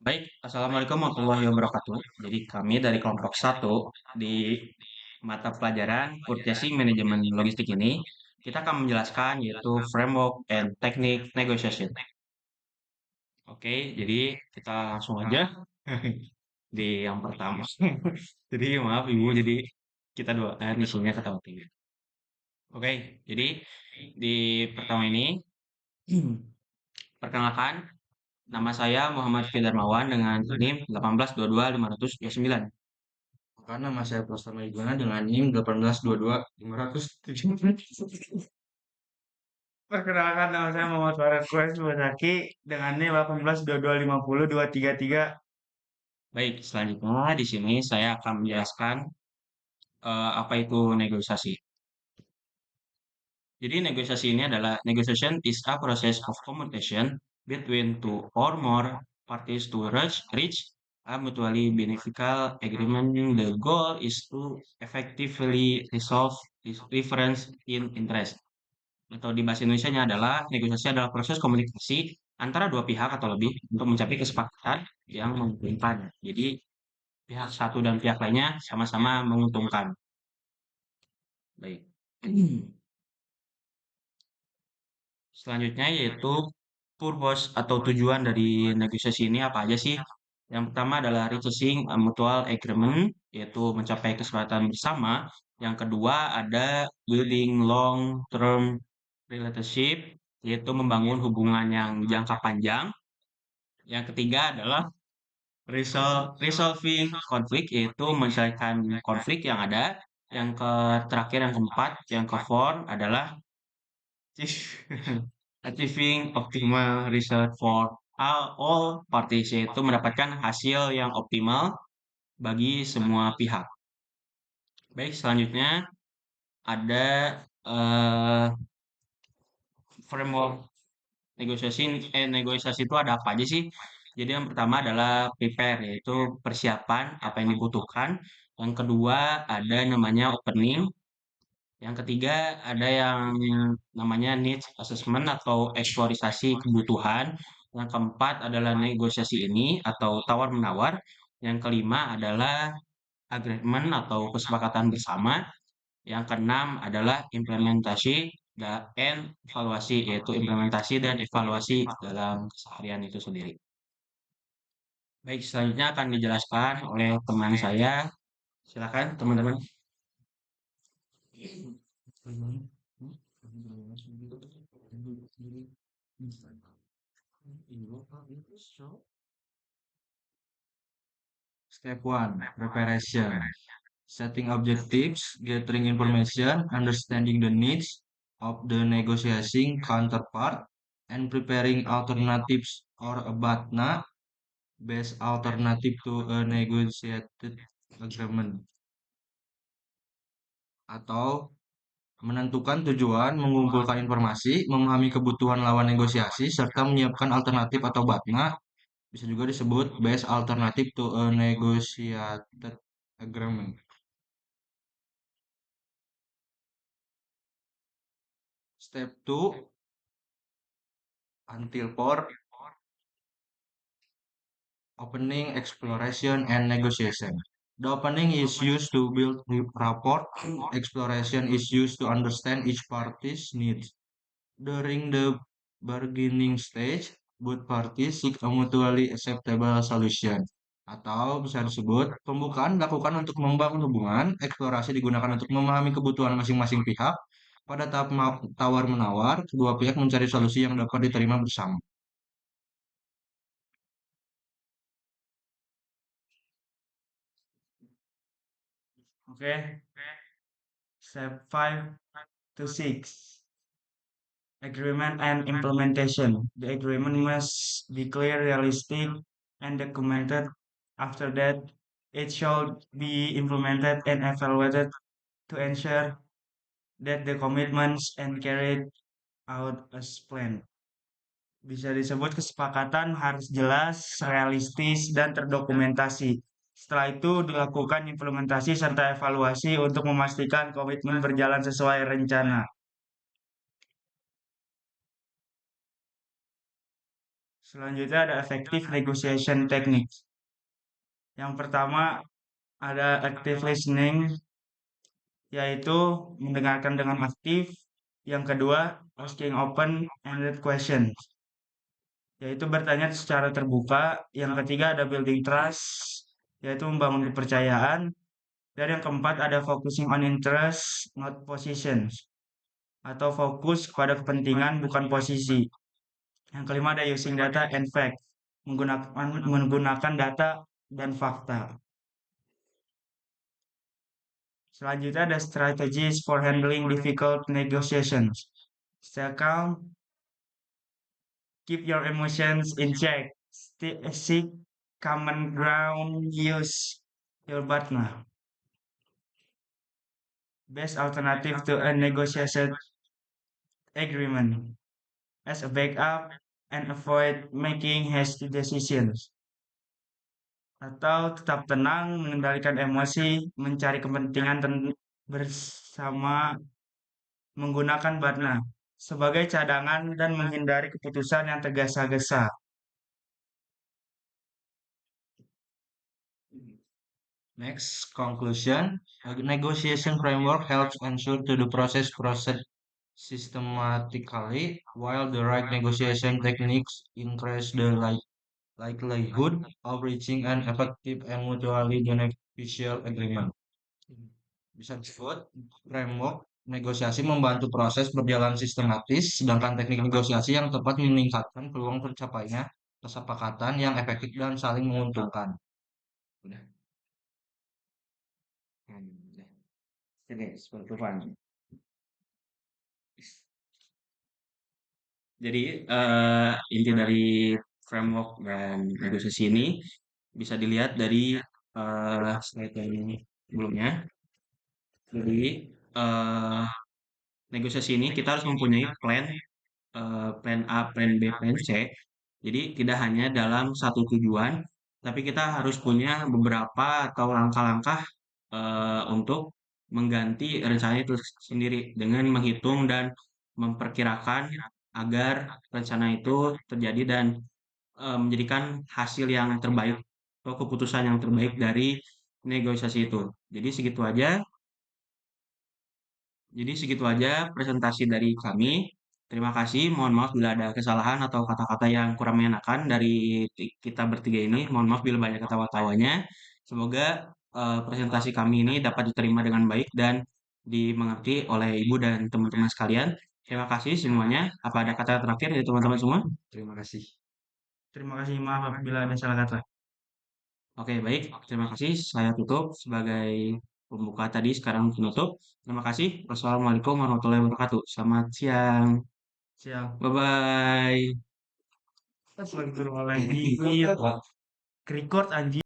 Baik, Assalamualaikum warahmatullahi wabarakatuh. Jadi kami dari kelompok satu di mata pelajaran Purchasing Management Logistik ini, kita akan menjelaskan yaitu framework and technique negotiation. Oke, jadi kita langsung aja di yang pertama. Jadi maaf Ibu, jadi kita doakan isinya ketawa tinggi. Oke, jadi di pertama ini, perkenalkan, nama saya Muhammad Fikri Darmawan dengan NIM 1822529. Maka nama saya Pratama Igwana dengan NIM 1822507. Perkenalkan nama saya Muhammad Farhan Kues Wasaki dengan NIM 182250233. Baik, selanjutnya di sini saya akan menjelaskan apa itu negosiasi. Jadi negosiasi ini adalah negotiation is a process of communication between two or more parties to reach a mutually beneficial agreement. The goal is to effectively resolve difference in interest. Atau di bahasa Indonesianya adalah negosiasi adalah proses komunikasi antara dua pihak atau lebih untuk mencapai kesepakatan yang menguntungkan. Jadi pihak satu dan pihak lainnya sama-sama menguntungkan. Baik. Selanjutnya yaitu purpose atau tujuan dari negosiasi ini apa aja sih? Yang pertama adalah reaching a mutual agreement, yaitu mencapai kesepakatan bersama. Yang kedua ada building long term relationship, yaitu membangun hubungan yang jangka panjang. Yang ketiga adalah resolving konflik, yaitu menyelesaikan konflik yang ada. Yang terakhir, yang keempat, yang keempat adalah achieving optimal result for all parties, yaitu mendapatkan hasil yang optimal bagi semua pihak. Baik, selanjutnya ada eh, framework negosiasi. Negosiasi itu ada apa aja sih? Jadi yang pertama adalah prepare, yaitu persiapan apa yang dibutuhkan. Yang kedua ada namanya opening. Yang ketiga ada yang namanya needs assessment atau eksplorisasi kebutuhan. Yang keempat adalah negosiasi ini atau tawar-menawar. Yang kelima adalah agreement atau kesepakatan bersama. Yang keenam adalah implementasi dan evaluasi, yaitu implementasi dan evaluasi dalam keseharian itu sendiri. Baik, selanjutnya akan dijelaskan oleh teman saya. Silakan teman-teman. Step 1. Preparation. Setting objectives, gathering information, understanding the needs of the negotiating counterpart, and preparing alternatives or a BATNA, best alternative to a negotiated agreement. Atau menentukan tujuan, mengumpulkan informasi, memahami kebutuhan lawan negosiasi, serta menyiapkan alternatif atau BATNA, bisa juga disebut best alternative to a negotiated agreement. Step 2, until for opening, exploration, and negotiation. The opening is used to build rapport. Exploration is used to understand each party's needs. During the bargaining stage, both parties seek a mutually acceptable solution. Atau bisa disebut, pembukaan dilakukan untuk membangun hubungan, eksplorasi digunakan untuk memahami kebutuhan masing-masing pihak. Pada tahap tawar-menawar, kedua pihak mencari solusi yang dapat diterima bersama. Oke, step 5 to 6. Agreement and implementation. The agreement must be clear, realistic, and documented. After that, it shall be implemented and evaluated to ensure that the commitments and carried out as planned. Bisa disebut kesepakatan harus jelas, realistis, dan terdokumentasi. Setelah itu dilakukan implementasi serta evaluasi untuk memastikan komitmen berjalan sesuai rencana. Selanjutnya ada effective negotiation techniques. Yang pertama ada active listening, yaitu mendengarkan dengan aktif. Yang kedua, asking open-ended questions, yaitu bertanya secara terbuka. Yang ketiga ada building trust, yaitu membangun kepercayaan. Dan yang keempat ada focusing on interest, not positions, atau fokus pada kepentingan bukan posisi. Yang kelima ada using data and fact, menggunakan data dan fakta. Selanjutnya ada strategies for handling difficult negotiations. Stay calm, keep your emotions in check, seek common ground, use your partner. Best alternative to a negotiation agreement as a backup and avoid making hasty decisions. Atau tetap tenang, mengendalikan emosi, mencari kepentingan bersama menggunakan partner sebagai cadangan dan menghindari keputusan yang tergesa-gesa. Next, conclusion. A negotiation framework helps ensure to the process systematically, while the right negotiation techniques increase the likelihood of reaching an effective and mutually beneficial agreement. Bisa disebut, framework negosiasi membantu proses berjalan sistematis, sedangkan teknik negosiasi yang tepat meningkatkan peluang tercapainya kesepakatan yang efektif dan saling menguntungkan. Udah. Oke, seperti itu. Jadi inti dari framework dan negosiasi ini bisa dilihat dari slide yang sebelumnya. Jadi negosiasi ini kita harus mempunyai plan A, plan B, plan C. Jadi tidak hanya dalam satu tujuan, tapi kita harus punya beberapa atau langkah-langkah untuk mengganti rencana itu sendiri dengan menghitung dan memperkirakan agar rencana itu terjadi dan menjadikan hasil yang terbaik atau keputusan yang terbaik dari negosiasi itu. Jadi segitu aja presentasi dari kami. Terima kasih. Mohon maaf bila ada kesalahan atau kata-kata yang kurang mengenakan dari kita bertiga ini. Mohon maaf bila banyak ketawa-tawanya. Semoga presentasi kami ini dapat diterima dengan baik dan dimengerti oleh Ibu dan teman-teman sekalian. Terima kasih semuanya. Apa ada kata terakhir dari teman-teman semua? Terima kasih. Terima kasih, maaf apabila ada salah kata. Oke, baik. Terima kasih. Saya tutup sebagai pembuka tadi, sekarang penutup. Terima kasih. Wassalamualaikum warahmatullahi wabarakatuh. Selamat siang. Siap. Bye-bye. Lagi record anjing.